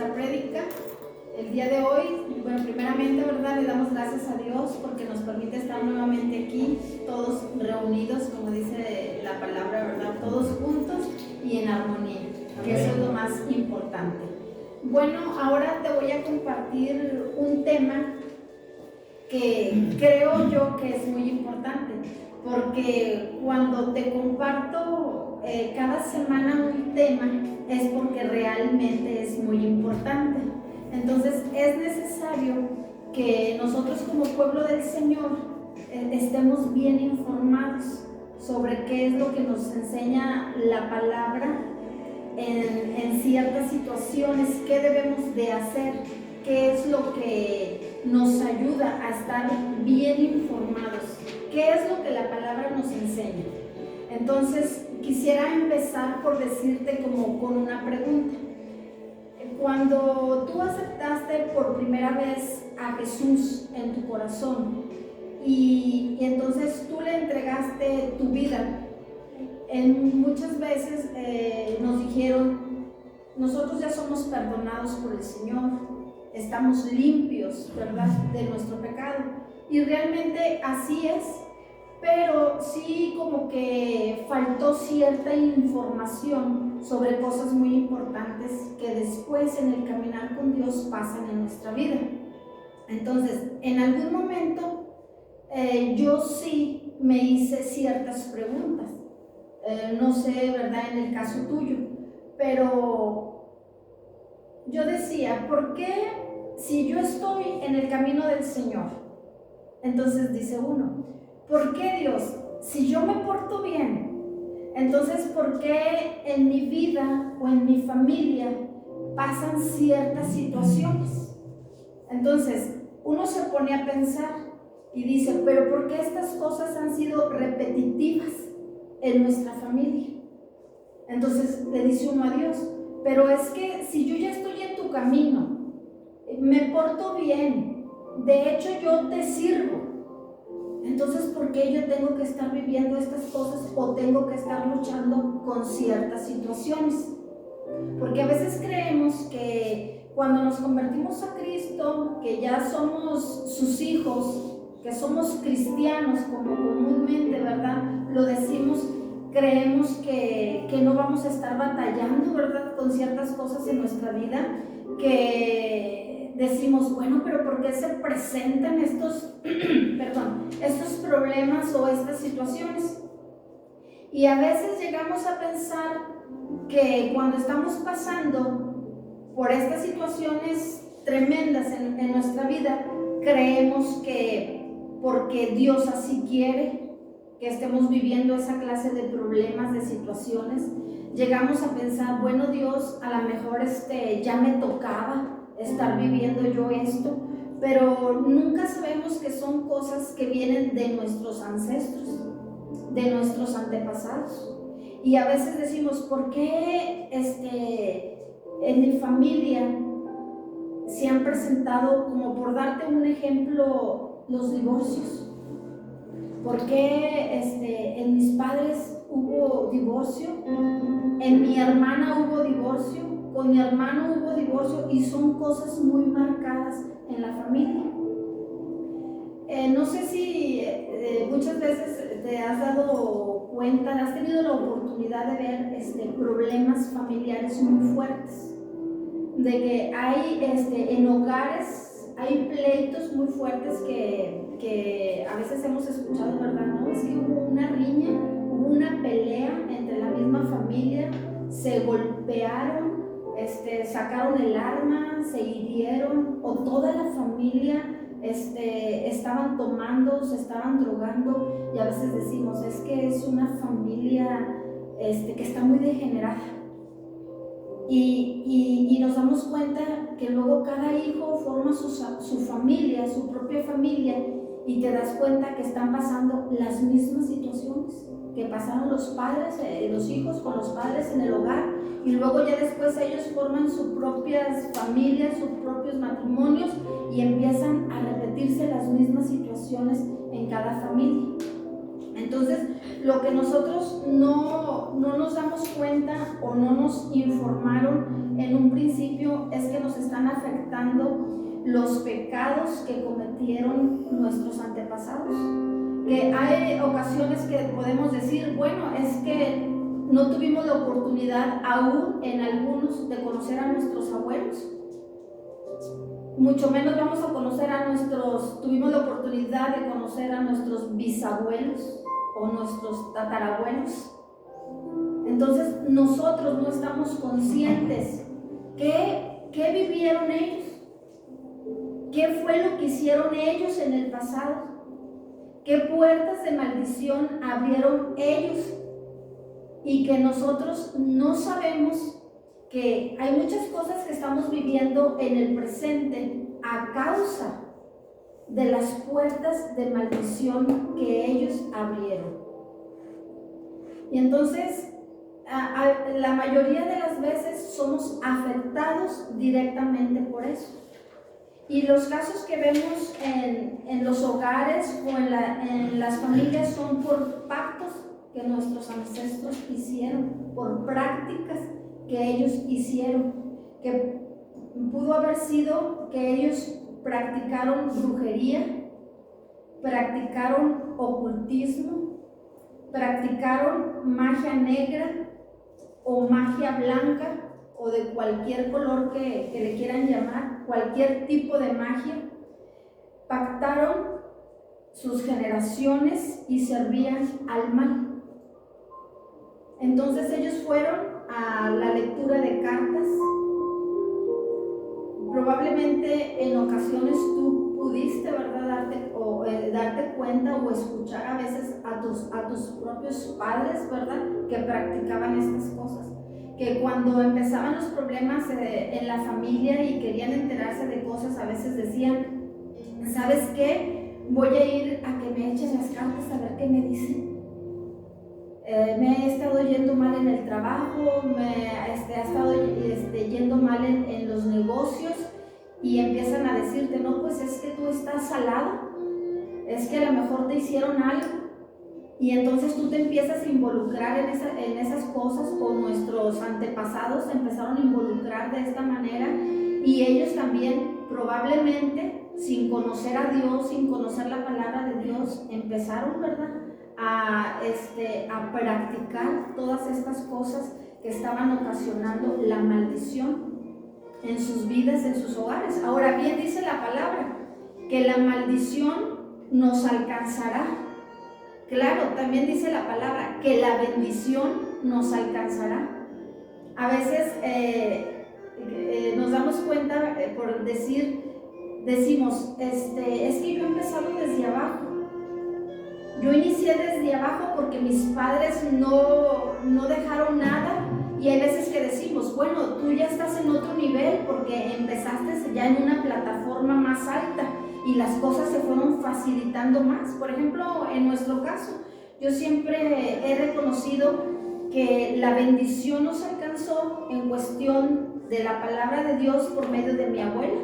la prédica el día de hoy. Bueno, primeramente, ¿verdad? Le damos gracias a Dios porque nos permite estar nuevamente aquí, todos reunidos, como dice la palabra, ¿verdad? Todos juntos y en armonía, que eso es lo más importante. Bueno, ahora te voy a compartir un tema que creo yo que es muy importante, porque cuando te comparto cada semana un tema es porque realmente es muy importante. Entonces es necesario que nosotros como pueblo del Señor estemos bien informados sobre qué es lo que nos enseña la palabra en ciertas situaciones, qué debemos de hacer, qué es lo que nos ayuda a estar bien informados, qué es lo que la palabra nos enseña. Entonces quisiera empezar por decirte como con una pregunta. Cuando tú aceptaste por primera vez a Jesús en tu corazón y entonces tú le entregaste tu vida, muchas veces nos dijeron, nosotros ya somos perdonados por el Señor, estamos limpios, ¿verdad?, de nuestro pecado. Y realmente así es, pero sí como que faltó cierta información sobre cosas muy importantes que después en el caminar con Dios pasan en nuestra vida. Entonces, en algún momento yo sí me hice ciertas preguntas. No sé, ¿verdad?, en el caso tuyo, pero yo decía, ¿por qué si yo estoy en el camino del Señor? Entonces dice uno, ¿por qué Dios? Si yo me porto bien, entonces ¿por qué en mi vida o en mi familia pasan ciertas situaciones? Entonces uno se pone a pensar y dice, ¿pero por qué estas cosas han sido repetitivas en nuestra familia? Entonces le dice uno a Dios, pero es que si yo ya estoy en tu camino, me porto bien, de hecho yo te sirvo, entonces ¿por qué yo tengo que estar viviendo estas cosas o tengo que estar luchando con ciertas situaciones? Porque a veces creemos que cuando nos convertimos a Cristo, que ya somos sus hijos, que somos cristianos, como comúnmente, ¿verdad?, lo decimos, creemos que no vamos a estar batallando, ¿verdad?, con ciertas cosas en nuestra vida, que decimos, bueno, pero ¿por qué se presentan estos problemas o estas situaciones? Y a veces llegamos a pensar que cuando estamos pasando por estas situaciones tremendas en nuestra vida, creemos que porque Dios así quiere que estemos viviendo esa clase de problemas, de situaciones, llegamos a pensar, bueno, Dios, a lo mejor ya me tocaba estar viviendo yo esto, pero nunca sabemos que son cosas que vienen de nuestros ancestros, de nuestros antepasados. Y a veces decimos, ¿por qué en mi familia se han presentado, como por darte un ejemplo, los divorcios? ¿Por qué en mis padres hubo divorcio? En mi hermana hubo divorcio, con mi hermano hubo divorcio, y son cosas muy marcadas en la familia. No sé si muchas veces te has dado cuenta, has tenido la oportunidad de ver problemas familiares muy fuertes, de que hay en hogares, hay pleitos muy fuertes que a veces hemos escuchado, ¿verdad? ¿No? Es que hubo una riña, hubo una pelea entre la misma familia, se golpearon, sacaron el arma, se hirieron, o toda la familia estaban tomando, se estaban drogando, y a veces decimos, es que es una familia que está muy degenerada. Y nos damos cuenta que luego cada hijo forma su familia, su propia familia, y te das cuenta que están pasando las mismas situaciones que pasaron los padres, los hijos con los padres en el hogar, y luego ya después ellos forman sus propias familias, sus propios matrimonios, y empiezan a repetirse las mismas situaciones en cada familia. Entonces, lo que nosotros no nos damos cuenta o no nos informaron en un principio es que nos están afectando los pecados que cometieron nuestros antepasados. Que hay ocasiones que podemos decir, bueno, es que no tuvimos la oportunidad aún en algunos de conocer a nuestros abuelos. Mucho menos vamos a conocer tuvimos la oportunidad de conocer a nuestros bisabuelos o nuestros tatarabuelos. Entonces nosotros no estamos conscientes qué vivieron ellos, qué fue lo que hicieron ellos en el pasado, qué puertas de maldición abrieron ellos, y que nosotros no sabemos que hay muchas cosas que estamos viviendo en el presente a causa de las puertas de maldición que ellos abrieron. Y entonces, la mayoría de las veces somos afectados directamente por eso. Y los casos que vemos en los hogares o en las familias son por pactos que nuestros ancestros hicieron, por prácticas que ellos hicieron, que pudo haber sido que ellos practicaron brujería, practicaron ocultismo, practicaron magia negra o magia blanca o de cualquier color que le quieran llamar, cualquier tipo de magia. Pactaron sus generaciones y servían al mal. Entonces ellos fueron a la lectura de cartas. Probablemente en ocasiones tú pudiste, ¿verdad?, darte cuenta o escuchar a veces a tus propios padres, ¿verdad?, que practicaban estas cosas. Que cuando empezaban los problemas en la familia y querían enterarse de cosas, a veces decían, ¿sabes qué? Voy a ir a que me echen las cartas a ver qué me dicen. Me he estado yendo mal en el trabajo, me ha estado yendo mal en los negocios, y empiezan a decirte, no, pues es que tú estás salado, es que a lo mejor te hicieron algo, y entonces tú te empiezas a involucrar en esas cosas, o nuestros antepasados se empezaron a involucrar de esta manera, y ellos también probablemente sin conocer a Dios, sin conocer la palabra de Dios, empezaron, ¿verdad?, a practicar todas estas cosas que estaban ocasionando la maldición en sus vidas, en sus hogares. Ahora bien, dice la palabra que la maldición nos alcanzará. Claro, también dice la palabra que la bendición nos alcanzará. A veces nos damos cuenta por decimos, es que yo he empezado desde abajo. Yo inicié desde abajo porque mis padres no dejaron nada, y hay veces que decimos, bueno, tú ya estás en otro nivel porque empezaste ya en una plataforma más alta y las cosas se fueron facilitando más. Por ejemplo, en nuestro caso, yo siempre he reconocido que la bendición nos alcanzó en cuestión de la palabra de Dios por medio de mi abuela,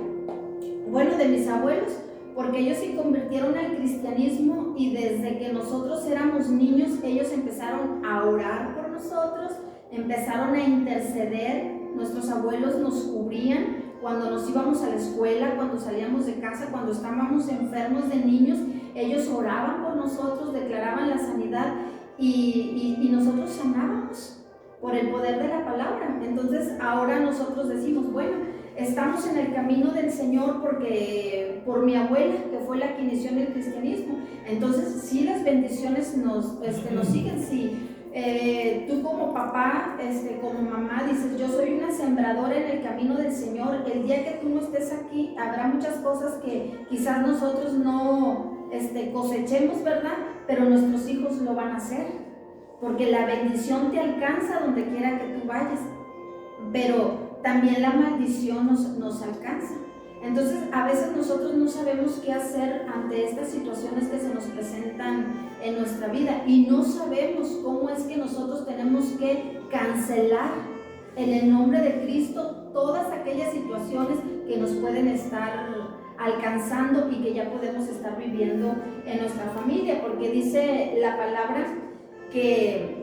bueno, de mis abuelos, porque ellos se convirtieron al cristianismo, y desde que nosotros éramos niños ellos empezaron a orar por nosotros, empezaron a interceder. Nuestros abuelos nos cubrían cuando nos íbamos a la escuela, cuando salíamos de casa, cuando estábamos enfermos de niños, ellos oraban por nosotros, declaraban la sanidad, y nosotros sanábamos por el poder de la palabra. Entonces ahora nosotros decimos, bueno, estamos en el camino del Señor por mi abuela, que fue la que inició en el cristianismo. Entonces sí, las bendiciones nos siguen. Si tú como papá, como mamá dices, yo soy una sembradora en el camino del Señor, el día que tú no estés aquí habrá muchas cosas que quizás nosotros no cosechemos, ¿verdad?, pero nuestros hijos lo van a hacer, porque la bendición te alcanza donde quiera que tú vayas, pero también la maldición nos alcanza. Entonces a veces nosotros no sabemos qué hacer ante estas situaciones que se nos presentan en nuestra vida, y no sabemos cómo es que nosotros tenemos que cancelar en el nombre de Cristo todas aquellas situaciones que nos pueden estar alcanzando y que ya podemos estar viviendo en nuestra familia, porque dice la palabra que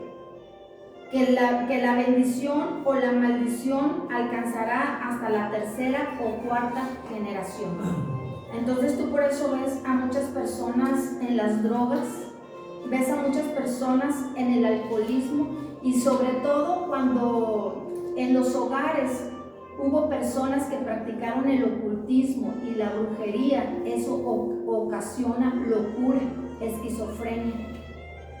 la bendición o la maldición alcanzará hasta la tercera o cuarta generación. Entonces tú por eso ves a muchas personas en las drogas, ves a muchas personas en el alcoholismo, y sobre todo cuando en los hogares hubo personas que practicaron el ocultismo y la brujería, eso ocasiona locura, esquizofrenia.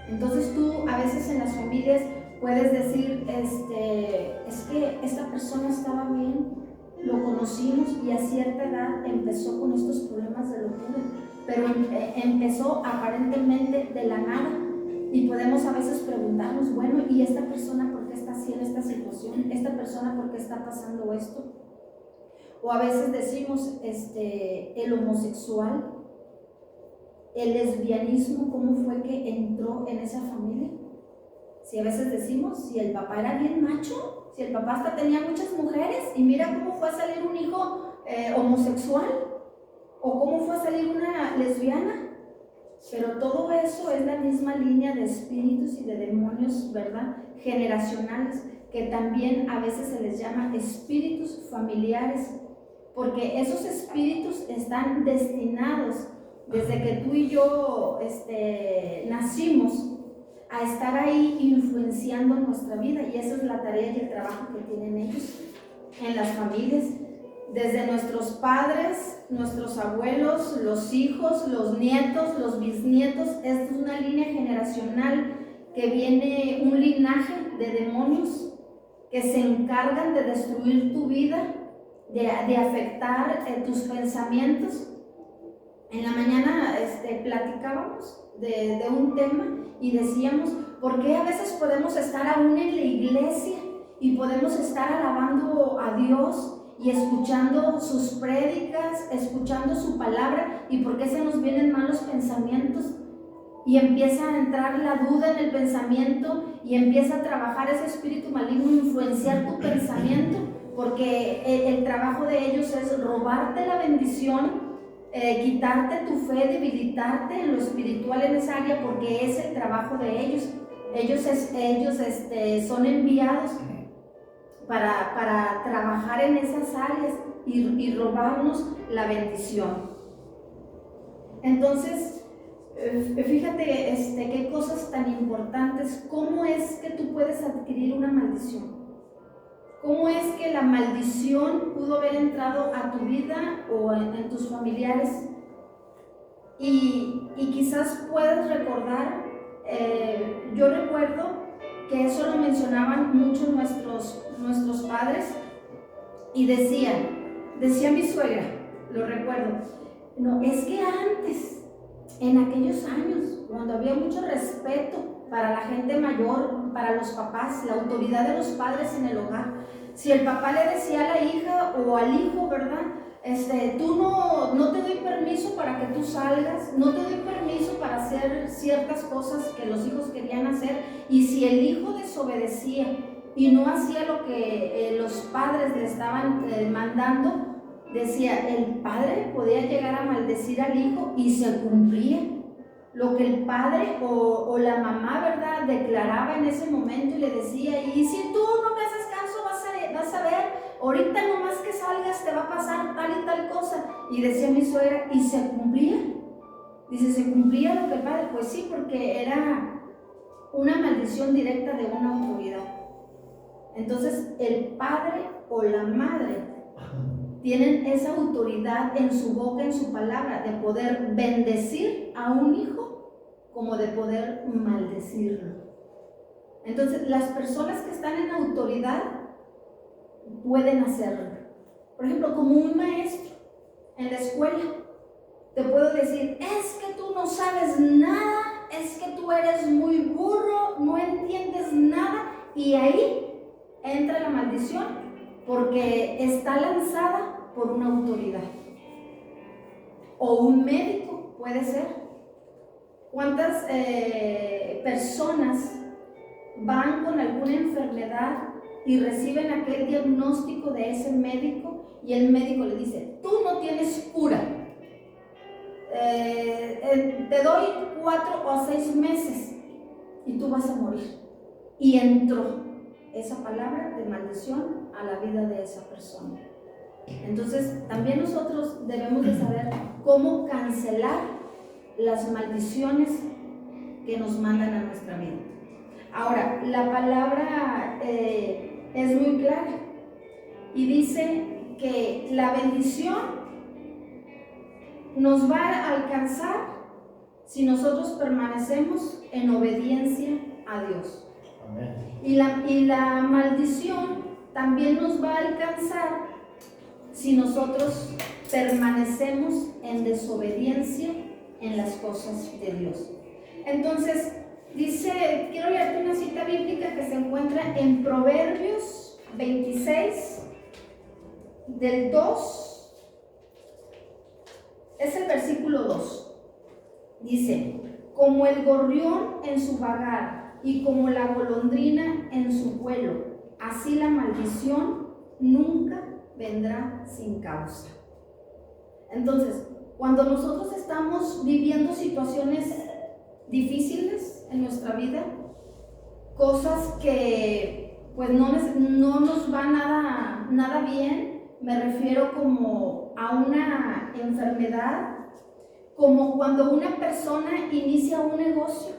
Entonces tú a veces en las familias puedes decir, es que esta persona estaba bien, lo conocimos y a cierta edad empezó con estos problemas de locura, pero empezó aparentemente de la nada, y podemos a veces preguntarnos, bueno, ¿y esta persona por qué está así en esta situación? ¿Esta persona por qué está pasando esto? O a veces decimos, el homosexual, el lesbianismo, ¿cómo fue que entró en esa familia? Si a veces decimos, si el papá era bien macho, si el papá hasta tenía muchas mujeres, y mira cómo fue a salir un hijo homosexual, o cómo fue a salir una lesbiana. Pero todo eso es la misma línea de espíritus y de demonios, ¿verdad? Generacionales, que también a veces se les llama espíritus familiares, porque esos espíritus están destinados desde que tú y yo nacimos a estar ahí influenciando nuestra vida, y esa es la tarea y el trabajo que tienen ellos en las familias. Desde nuestros padres, nuestros abuelos, los hijos, los nietos, los bisnietos, esta es una línea generacional que viene, un linaje de demonios que se encargan de destruir tu vida, de afectar tus pensamientos. En la mañana platicábamos de un tema y decíamos, ¿por qué a veces podemos estar aún en la iglesia y podemos estar alabando a Dios y escuchando sus prédicas, escuchando su palabra, y por qué se nos vienen malos pensamientos? Y empieza a entrar la duda en el pensamiento y empieza a trabajar ese espíritu maligno, influenciar tu pensamiento, porque el trabajo de ellos es robarte la bendición, quitarte tu fe, debilitarte en lo espiritual en esa área, porque es el trabajo de ellos. Ellos son enviados para trabajar en esas áreas y robarnos la bendición. Entonces, fíjate qué cosas tan importantes. ¿Cómo es que tú puedes adquirir una maldición? ¿Cómo es que la maldición pudo haber entrado a tu vida o en tus familiares? Y quizás puedes recordar, yo recuerdo que eso lo mencionaban mucho nuestros padres, y decía mi suegra, lo recuerdo, no, es que antes, en aquellos años, cuando había mucho respeto para la gente mayor, para los papás, la autoridad de los padres en el hogar, si el papá le decía a la hija o al hijo, ¿verdad? Tú no te doy permiso para que tú salgas, no te doy permiso para hacer ciertas cosas que los hijos querían hacer, y si el hijo desobedecía y no hacía lo que los padres le estaban mandando, decía, el padre podía llegar a maldecir al hijo y se cumplía lo que el padre o la mamá, ¿verdad?, declaraba en ese momento, y le decía, y si tú no me haces caso, vas a ver, ahorita nomás que salgas te va a pasar tal y tal cosa. Y decía mi suegra, y se cumplía. Dice, se cumplía lo que el padre, pues sí, porque era una maldición directa de una autoridad. Entonces el padre o la madre tienen esa autoridad en su boca, en su palabra, de poder bendecir a un hijo como de poder maldecirlo. Entonces las personas que están en autoridad pueden hacerlo. Por ejemplo, como un maestro en la escuela, te puedo decir, es que tú no sabes nada, es que tú eres muy burro, no entiendes nada, y ahí entra la maldición, porque está lanzada por una autoridad. O un médico, puede ser. ¿Cuántas personas van con alguna enfermedad y reciben aquel diagnóstico de ese médico, y el médico le dice, tú no tienes cura, te doy 4 o 6 meses y tú vas a morir. Y entró esa palabra de maldición a la vida de esa persona. Entonces, también nosotros debemos de saber cómo cancelar las maldiciones que nos mandan a nuestra vida. Ahora, la palabra es muy clara y dice que la bendición nos va a alcanzar si nosotros permanecemos en obediencia a Dios. Amén. Y la maldición también nos va a alcanzar si nosotros permanecemos en desobediencia en las cosas de Dios. Entonces, dice, quiero leerte una cita bíblica que se encuentra en Proverbios 26, del 2, es el versículo 2. Dice, como el gorrión en su vagar y como la golondrina en su vuelo, así la maldición nunca vendrá sin causa. Entonces, cuando nosotros estamos viviendo situaciones difíciles en nuestra vida, cosas que pues no nos va nada bien, me refiero como a una enfermedad, como cuando una persona inicia un negocio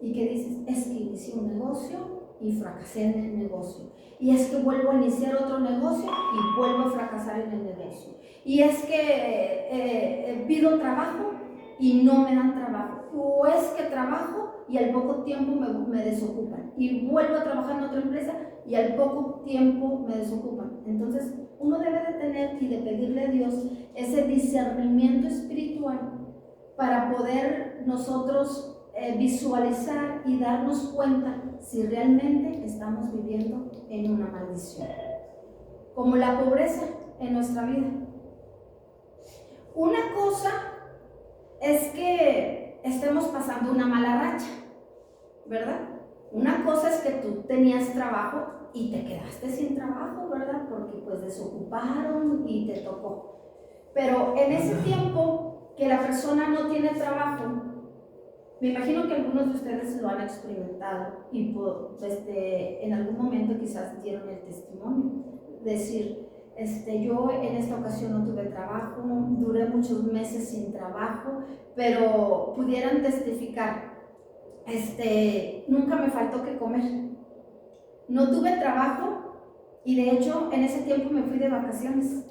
y que dices, es que inicié un negocio y fracasé en el negocio, y es que vuelvo a iniciar otro negocio y vuelvo a fracasar en el negocio, y es que pido trabajo y no me dan trabajo, o es que trabajo y al poco tiempo me desocupan, y vuelvo a trabajar en otra empresa y al poco tiempo me desocupan. Entonces uno debe de tener y de pedirle a Dios ese discernimiento espiritual para poder nosotros visualizar y darnos cuenta si realmente estamos viviendo en una maldición, como la pobreza en nuestra vida. Una cosa es que estemos pasando una mala racha, ¿verdad? Una cosa es que tú tenías trabajo y te quedaste sin trabajo, ¿verdad? Porque pues desocuparon y te tocó. Pero en ese tiempo que la persona no tiene trabajo, me imagino que algunos de ustedes lo han experimentado y en algún momento quizás dieron el testimonio. Decir, yo en esta ocasión no tuve trabajo, duré muchos meses sin trabajo, pero pudieran testificar, nunca me faltó que comer. No tuve trabajo y de hecho en ese tiempo me fui de vacaciones.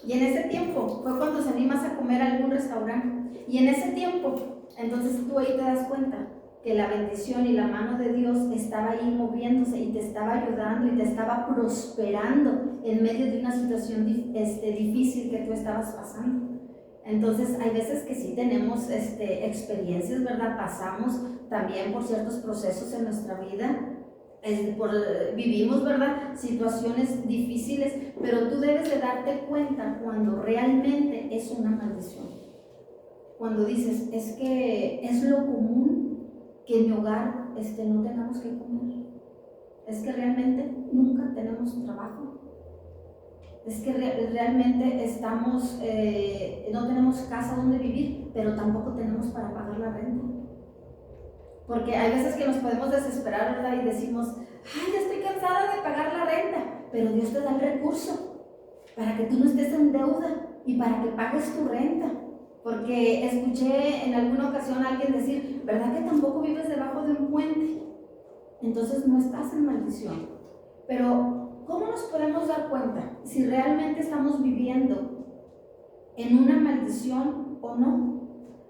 Y en ese tiempo fue cuando salí más a comer a algún restaurante. Y en ese tiempo, entonces tú ahí te das cuenta que la bendición y la mano de Dios estaba ahí moviéndose y te estaba ayudando y te estaba prosperando en medio de una situación difícil que tú estabas pasando. Entonces hay veces que sí tenemos experiencias, ¿verdad? Pasamos también por ciertos procesos en nuestra vida. Vivimos, ¿verdad?, situaciones difíciles, pero tú debes de darte cuenta cuando realmente es una maldición. Cuando dices, es que es lo común que en mi hogar no tengamos que comer. Es que realmente nunca tenemos trabajo. Es que realmente estamos, no tenemos casa donde vivir, pero tampoco tenemos para pagar la renta. Porque hay veces que nos podemos desesperar, ¿verdad? Y decimos, ay, ya estoy cansada de pagar la renta, pero Dios te da el recurso para que tú no estés en deuda y para que pagues tu renta. Porque escuché en alguna ocasión a alguien decir, ¿verdad que tampoco vives debajo de un puente? Entonces no estás en maldición. Pero, ¿cómo nos podemos dar cuenta si realmente estamos viviendo en una maldición o no?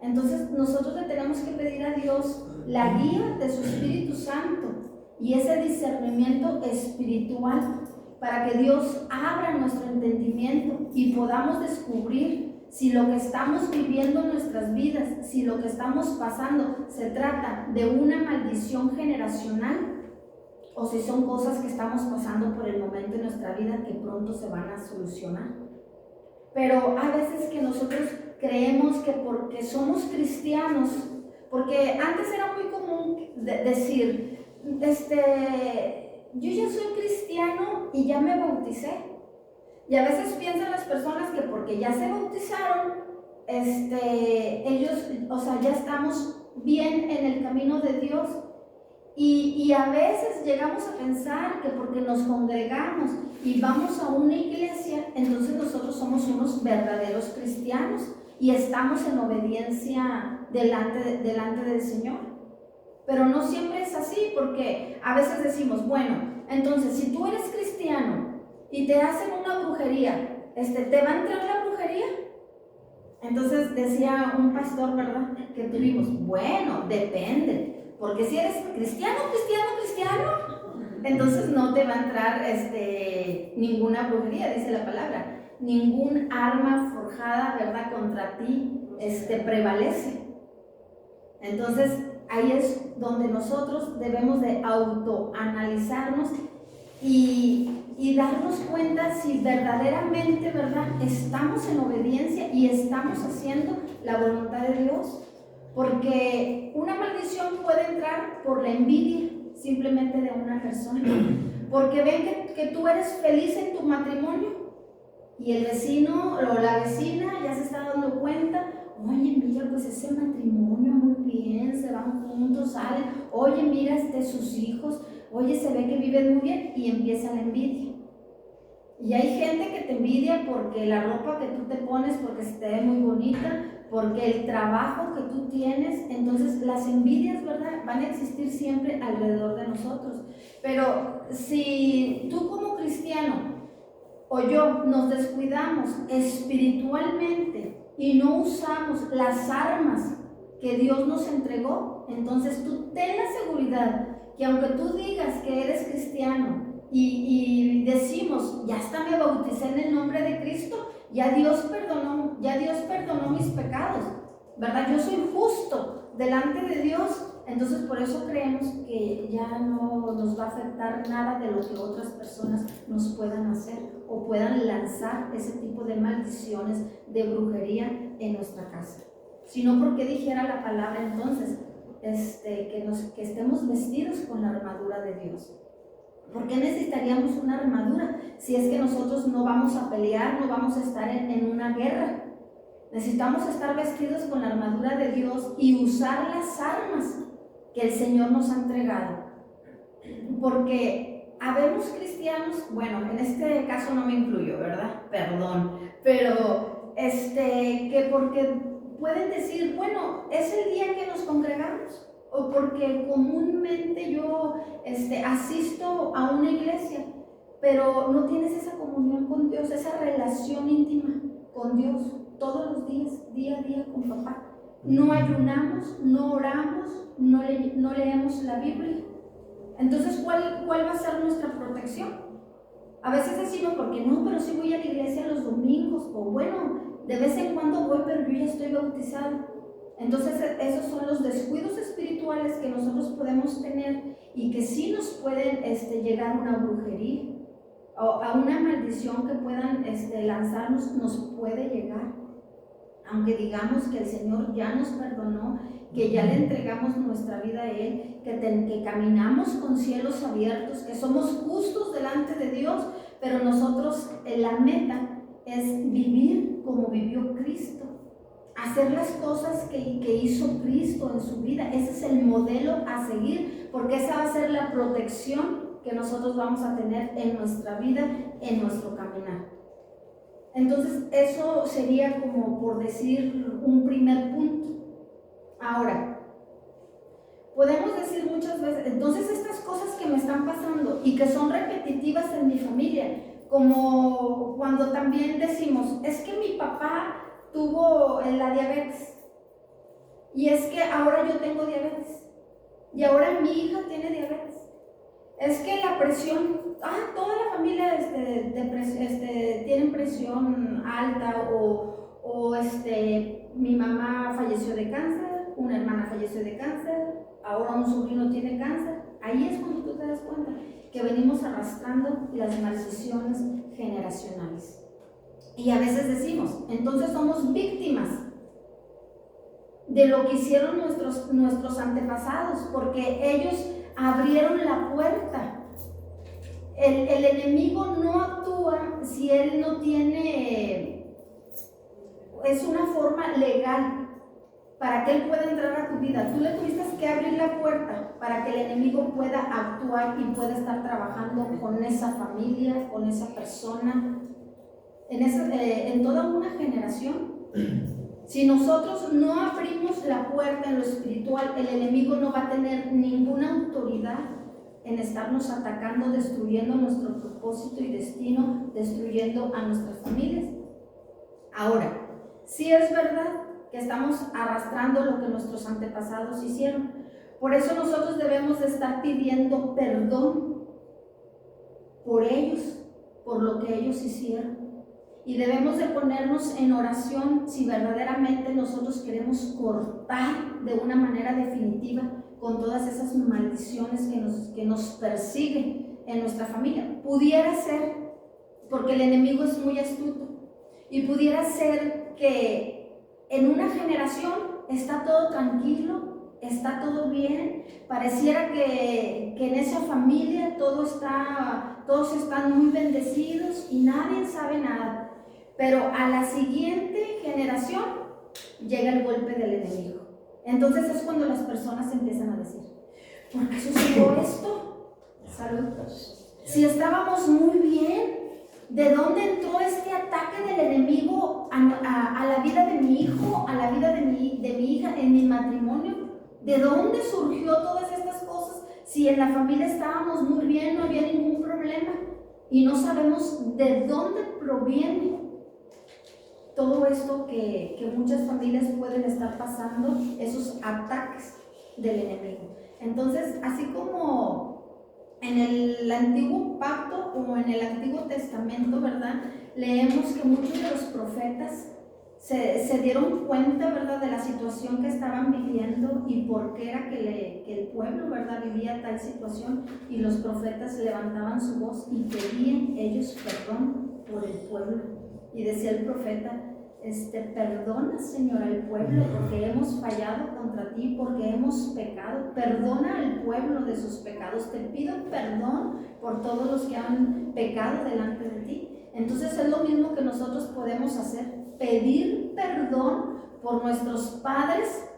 Entonces nosotros le tenemos que pedir a Dios la guía de su Espíritu Santo y ese discernimiento espiritual para que Dios abra nuestro entendimiento y podamos descubrir si lo que estamos viviendo en nuestras vidas, si lo que estamos pasando se trata de una maldición generacional o si son cosas que estamos pasando por el momento en nuestra vida que pronto se van a solucionar. Pero hay veces que nosotros creemos que porque somos cristianos, porque antes era muy común decir, yo ya soy cristiano y ya me bauticé. Y a veces piensan las personas que porque ya se bautizaron, ellos, o sea, ya estamos bien en el camino de Dios. Y a veces llegamos a pensar que porque nos congregamos y vamos a una iglesia, entonces nosotros somos unos verdaderos cristianos y estamos en obediencia delante del Señor. Pero no siempre es así, porque a veces decimos, bueno, entonces si tú eres cristiano y te hacen una brujería, ¿te va a entrar la brujería? Entonces decía un pastor, ¿verdad?, que tuvimos, bueno, depende. Porque si eres cristiano, entonces no te va a entrar ninguna brujería, dice la palabra. Ningún arma forjada, ¿verdad?, contra ti prevalece. Entonces ahí es donde nosotros debemos de autoanalizarnos y darnos cuenta si verdaderamente, ¿verdad?, estamos en obediencia y estamos haciendo la voluntad de Dios. Porque una maldición puede entrar por la envidia simplemente de una persona. Porque ven que tú eres feliz en tu matrimonio y el vecino o la vecina ya se está dando cuenta. Oye, mira, pues ese matrimonio muy bien, se van juntos, salen. Oye, mira, sus hijos. Oye, se ve que viven muy bien, y empieza la envidia. Y hay gente que te envidia porque la ropa que tú te pones, porque se te ve muy bonita, porque el trabajo que tú tienes. Entonces las envidias, ¿verdad?, van a existir siempre alrededor de nosotros. Pero si tú como cristiano o yo nos descuidamos espiritualmente y no usamos las armas que Dios nos entregó, entonces tú ten la seguridad que aunque tú digas que eres cristiano y decimos, ya hasta me bauticé en el nombre de Cristo, ya Dios perdonó mis pecados, ¿verdad? Yo soy justo delante de Dios. Entonces por eso creemos que ya no nos va a afectar nada de lo que otras personas nos puedan hacer o puedan lanzar ese tipo de maldiciones, de brujería en nuestra casa. Sino porque dijera la palabra entonces que estemos vestidos con la armadura de Dios. ¿Por qué necesitaríamos una armadura si es que nosotros no vamos a pelear, no vamos a estar en una guerra? Necesitamos estar vestidos con la armadura de Dios y usar las armas que el Señor nos ha entregado. Porque habemos cristianos, bueno, en este caso no me incluyo, ¿verdad? Perdón, pero que porque pueden decir, bueno, es el día que nos congregamos, o porque comúnmente yo asisto a una iglesia, pero no tienes esa comunión con Dios, esa relación íntima con Dios todos los días, día a día con papá. No ayunamos, no oramos, no leemos la Biblia. Entonces, ¿cuál va a ser nuestra protección? A veces decimos, porque no, pero sí voy a la iglesia los domingos, o bueno, de vez en cuando voy, pero yo ya estoy bautizado. Entonces, esos son los descuidos espirituales que nosotros podemos tener y que sí nos pueden llegar a una brujería o a una maldición que puedan lanzarnos, nos puede llegar. Aunque digamos que el Señor ya nos perdonó, que ya le entregamos nuestra vida a Él, que caminamos con cielos abiertos, que somos justos delante de Dios, pero nosotros, la meta es vivir como vivió Cristo, hacer las cosas que hizo Cristo en su vida. Ese es el modelo a seguir, porque esa va a ser la protección que nosotros vamos a tener en nuestra vida, en nuestro caminar. Entonces, eso sería como por decir un primer punto. Ahora, podemos decir muchas veces, entonces estas cosas que me están pasando y que son repetitivas en mi familia, como cuando también decimos, es que mi papá tuvo la diabetes, y es que ahora yo tengo diabetes, y ahora mi hija tiene diabetes. Es que la presión, toda la familia tienen presión alta, o mi mamá falleció de cáncer, una hermana falleció de cáncer, ahora un sobrino tiene cáncer. Ahí es cuando tú te das cuenta que venimos arrastrando las maldiciones generacionales. Y a veces decimos, entonces somos víctimas de lo que hicieron nuestros antepasados, porque ellos abrieron la puerta. El enemigo no actúa si él no tiene es una forma legal para que él pueda entrar a tu vida. Tú le tuviste que abrir la puerta para que el enemigo pueda actuar y pueda estar trabajando con esa familia, con esa persona, en toda una generación. Si nosotros no abrimos la puerta en lo espiritual, el enemigo no va a tener ninguna autoridad en estarnos atacando, destruyendo nuestro propósito y destino, destruyendo a nuestras familias. Ahora, sí es verdad que estamos arrastrando lo que nuestros antepasados hicieron. Por eso nosotros debemos de estar pidiendo perdón por ellos, por lo que ellos hicieron. Y debemos de ponernos en oración si verdaderamente nosotros queremos cortar de una manera definitiva con todas esas maldiciones que nos persiguen en nuestra familia. Pudiera ser, porque el enemigo es muy astuto, y pudiera ser que en una generación está todo tranquilo, está todo bien, pareciera que en esa familia todos están muy bendecidos y nadie sabe nada. Pero a la siguiente generación llega el golpe del enemigo. Entonces es cuando las personas empiezan a decir: ¿por qué sucedió esto? Saludos. Si estábamos muy bien, ¿de dónde entró este ataque del enemigo a la vida de mi hijo, a la vida de mi hija, en mi matrimonio? ¿De dónde surgió todas estas cosas? Si en la familia estábamos muy bien, no había ningún problema, y no sabemos de dónde proviene todo esto que muchas familias pueden estar pasando, esos ataques del enemigo. Entonces, así como en el Antiguo Pacto o en el Antiguo Testamento, ¿verdad?, leemos que muchos de los profetas se dieron cuenta, ¿verdad?, de la situación que estaban viviendo y por qué era que el pueblo, ¿verdad?, vivía tal situación, y los profetas levantaban su voz y pedían ellos perdón por el pueblo. Y decía el profeta: perdona, Señor, al pueblo, porque hemos fallado contra ti, porque hemos pecado. Perdona al pueblo de sus pecados. Te pido perdón por todos los que han pecado delante de ti. Entonces es lo mismo que nosotros podemos hacer: pedir perdón por nuestros padres,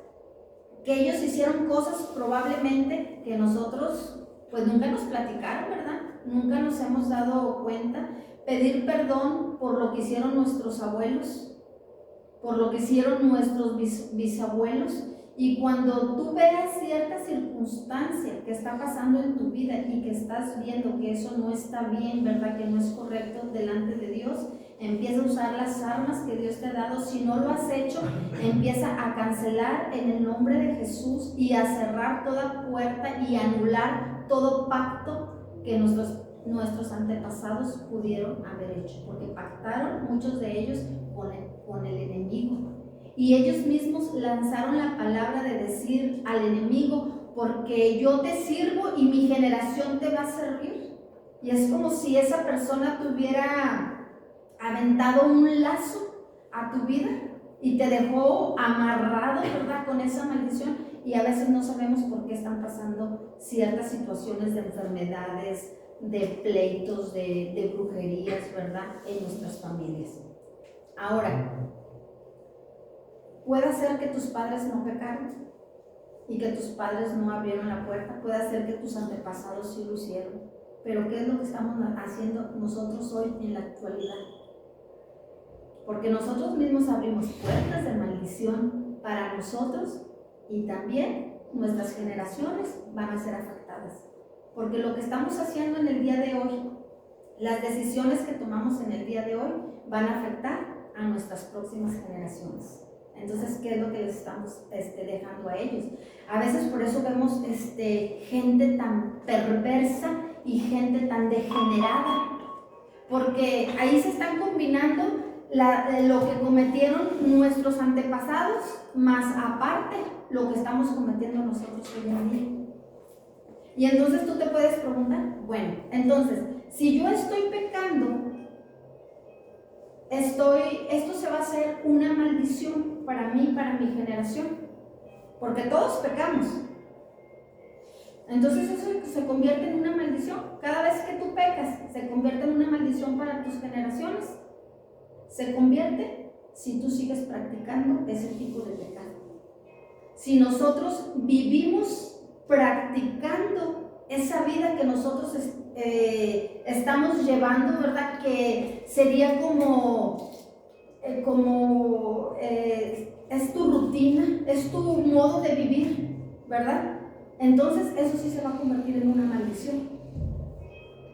que ellos hicieron cosas probablemente que nosotros pues nunca nos platicaron, ¿verdad? Nunca nos hemos dado cuenta. Pedir perdón por lo que hicieron nuestros abuelos, por lo que hicieron nuestros bisabuelos. Y cuando tú veas cierta circunstancia que está pasando en tu vida y que estás viendo que eso no está bien, ¿verdad?, que no es correcto delante de Dios, empieza a usar las armas que Dios te ha dado. Si no lo has hecho, empieza a cancelar en el nombre de Jesús y a cerrar toda puerta y anular todo pacto que nuestros antepasados pudieron haber hecho, porque pactaron muchos de ellos con el enemigo. Y ellos mismos lanzaron la palabra de decir al enemigo: porque yo te sirvo y mi generación te va a servir. Y es como si esa persona te hubiera aventado un lazo a tu vida y te dejó amarrado, ¿verdad?, con esa maldición. Y a veces no sabemos por qué están pasando ciertas situaciones de enfermedades, de pleitos, de brujerías, ¿verdad?, en nuestras familias. Ahora, puede ser que tus padres no pecaron y que tus padres no abrieron la puerta. Puede ser que tus antepasados sí lo hicieron. Pero ¿qué es lo que estamos haciendo nosotros hoy en la actualidad? Porque nosotros mismos abrimos puertas de maldición para nosotros, y también nuestras generaciones van a ser afectadas. Porque lo que estamos haciendo en el día de hoy, las decisiones que tomamos en el día de hoy, van a afectar a nuestras próximas generaciones. Entonces, ¿qué es lo que les estamos dejando a ellos? A veces por eso vemos gente tan perversa y gente tan degenerada, porque ahí se están combinando lo que cometieron nuestros antepasados, más aparte lo que estamos cometiendo nosotros hoy en día. Y entonces tú te puedes preguntar: bueno, entonces, si yo estoy pecando, esto se va a hacer una maldición para mí, para mi generación, porque todos pecamos. Entonces eso se convierte en una maldición. Cada vez que tú pecas, se convierte en una maldición para tus generaciones. Se convierte. si tú sigues practicando ese tipo de pecado. Si nosotros vivimos practicando esa vida que nosotros estamos llevando, ¿verdad? Que sería como es tu rutina, es tu modo de vivir, ¿verdad? Entonces eso sí se va a convertir en una maldición.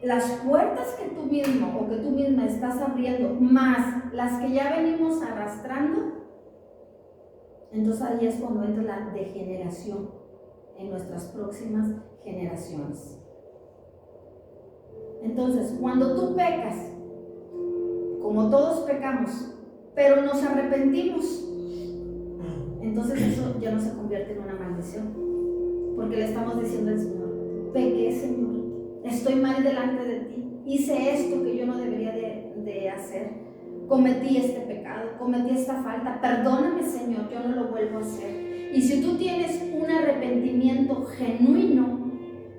Las puertas que tú mismo o que tú misma estás abriendo, más las que ya venimos arrastrando, entonces ahí es cuando entra la degeneración en nuestras próximas generaciones. Entonces, cuando tú pecas, como todos pecamos, pero nos arrepentimos, entonces eso ya no se convierte en una maldición, porque le estamos diciendo al Señor: pequé, Señor, estoy mal delante de ti, hice esto que yo no debería de hacer, cometí este pecado, cometí esta falta, perdóname, Señor, yo no lo vuelvo a hacer. Y si tú tienes un arrepentimiento genuino,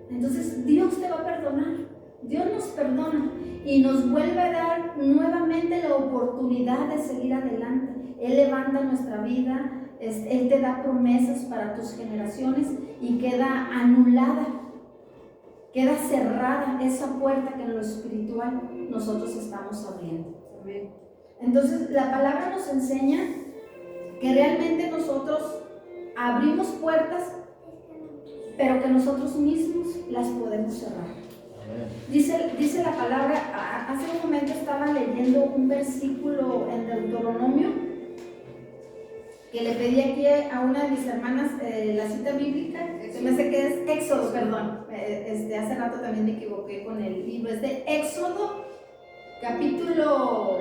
entonces Dios te va a perdonar. Dios nos perdona y nos vuelve a dar nuevamente la oportunidad de seguir adelante. Él levanta nuestra vida, Él te da promesas para tus generaciones y queda anulada, queda cerrada esa puerta que en lo espiritual nosotros estamos abriendo. Amén. Entonces la palabra nos enseña que realmente nosotros abrimos puertas, pero que nosotros mismos las podemos cerrar. Dice la palabra, hace un momento estaba leyendo un versículo en Deuteronomio, que le pedí aquí a una de mis hermanas la cita bíblica, se me hace que es Éxodo, perdón, hace rato también me equivoqué con el libro, es de Éxodo, capítulo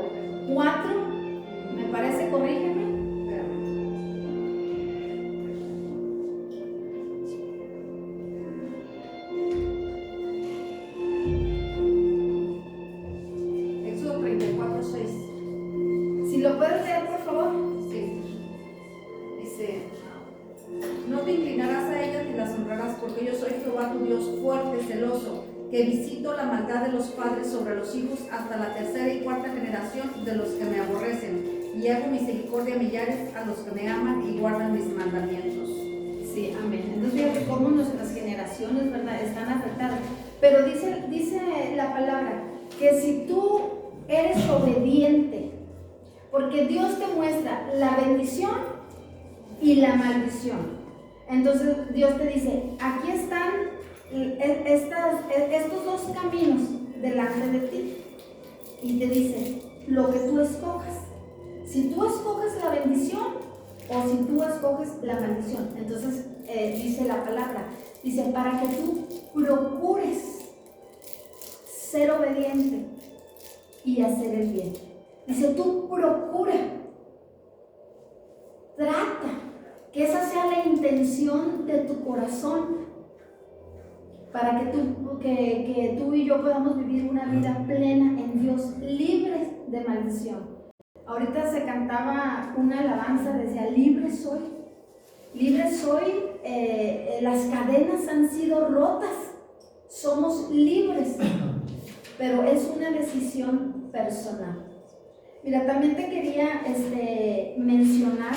4, me parece, corrígeme. ¿Lo puedes leer, por favor? Sí. Dice: no te inclinarás a ellas ni las honrarás, porque yo soy Jehová tu Dios fuerte, celoso, que visito la maldad de los padres sobre los hijos hasta la tercera y cuarta generación de los que me aborrecen, y hago misericordia a millares a los que me aman y guardan mis mandamientos. Sí, amén. Entonces fíjate cómo nuestras generaciones, ¿verdad?, están afectadas. Pero dice la palabra que si tú eres obediente, porque Dios te muestra la bendición y la maldición. Entonces Dios te dice: aquí están estos dos caminos delante de ti. Y te dice: lo que tú escojas. Si tú escoges la bendición o si tú escoges la maldición. Entonces dice la palabra, dice: para que tú procures ser obediente y hacer el bien. Dice: tú procura, trata que esa sea la intención de tu corazón, para que tú y yo podamos vivir una vida plena en Dios, libres de maldición. Ahorita se cantaba una alabanza, decía: libre soy, las cadenas han sido rotas, somos libres, pero es una decisión personal. Mira, también te quería mencionar,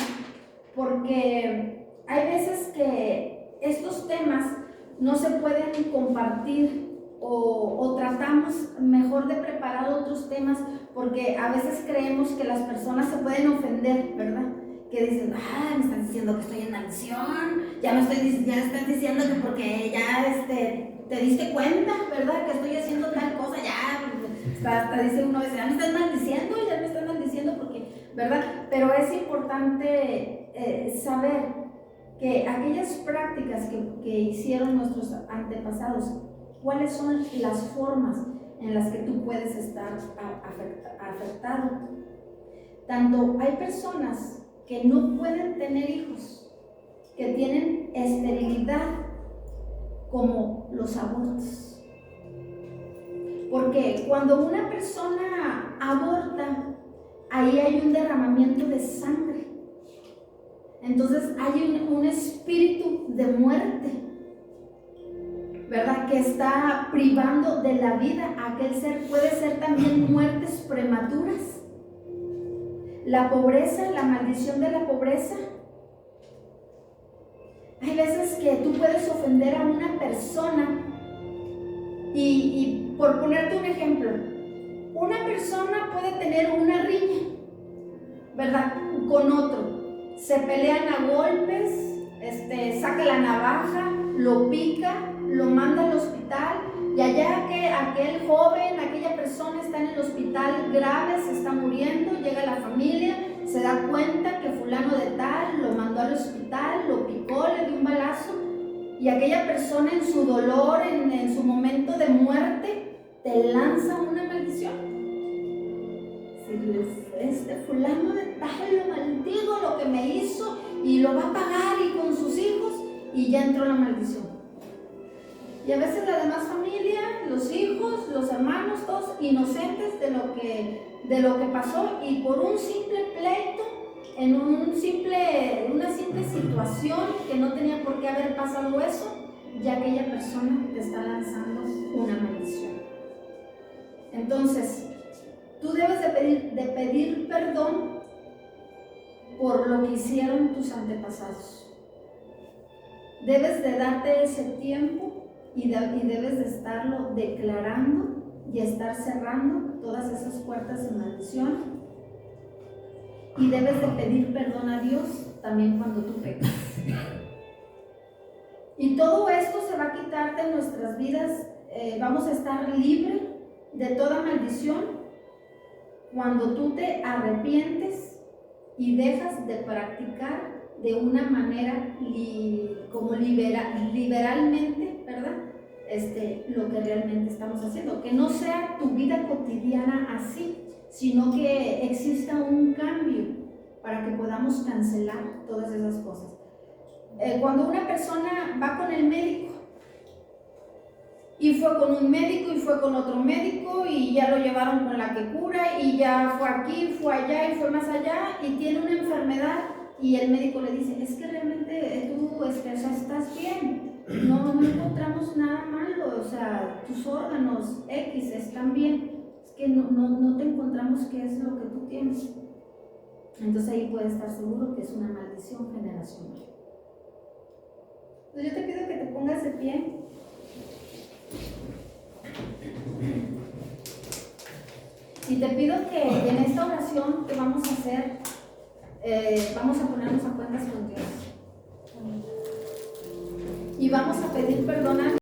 porque hay veces que estos temas no se pueden compartir o tratamos mejor de preparar otros temas, porque a veces creemos que las personas se pueden ofender, ¿verdad? Que dicen: me están diciendo que estoy en maldición, ya me están diciendo que porque ya te diste cuenta, ¿verdad?, que estoy haciendo tal cosa, hasta dice uno a veces: ya me están maldiciendo porque, ¿verdad? Pero es importante saber que aquellas prácticas que hicieron nuestros antepasados, cuáles son las formas en las que tú puedes estar afectado. Tanto hay personas que no pueden tener hijos, que tienen esterilidad, como los abortos. Porque cuando una persona aborta, ahí hay un derramamiento de sangre. Entonces hay un espíritu de muerte, ¿verdad?, que está privando de la vida a aquel ser. Puede ser también muertes prematuras. La pobreza, la maldición de la pobreza. Hay veces que tú puedes ofender a una persona y por ponerte un ejemplo, una persona puede tener una riña, ¿verdad?, con otro. Se pelean a golpes, saca la navaja, lo pica, lo manda al hospital, y allá que aquel joven, aquella persona está en el hospital grave, se está muriendo, llega la familia, se da cuenta que fulano de tal lo mandó al hospital, lo picó, le dio un balazo, y aquella persona en su dolor, en su momento de muerte, te lanza una maldición. Fulano de tal, lo maldigo, lo que me hizo, y lo va a pagar, y con sus hijos, y ya entró la maldición. Y a veces la demás familia, los hijos, los hermanos, todos inocentes de lo que pasó, y por un simple pleito, en una simple situación que no tenía por qué haber pasado eso, ya aquella persona te está lanzando una maldición. Entonces, tú debes de pedir perdón por lo que hicieron tus antepasados. Debes de darte ese tiempo y debes de estarlo declarando y estar cerrando todas esas puertas de maldición. Y debes de pedir perdón a Dios también cuando tú pecas. Y todo esto se va a quitar de nuestras vidas. Vamos a estar libres de toda maldición cuando tú te arrepientes y dejas de practicar de una manera como liberalmente, ¿verdad? Lo que realmente estamos haciendo. Que no sea tu vida cotidiana así, sino que exista un cambio para que podamos cancelar todas esas cosas. Cuando una persona va con el médico, y fue con un médico y fue con otro médico y ya lo llevaron con la que cura y ya fue aquí, fue allá y fue más allá y tiene una enfermedad y el médico le dice, es que realmente tú estás bien, no encontramos nada malo, o sea, tus órganos X están bien, es que no te encontramos qué es lo que tú tienes. Entonces ahí puedes estar seguro que es una maldición generacional. Entonces yo te pido que te pongas de pie. Y te pido que en esta oración que vamos a hacer, vamos a ponernos a cuentas con Dios. Y vamos a pedir perdón a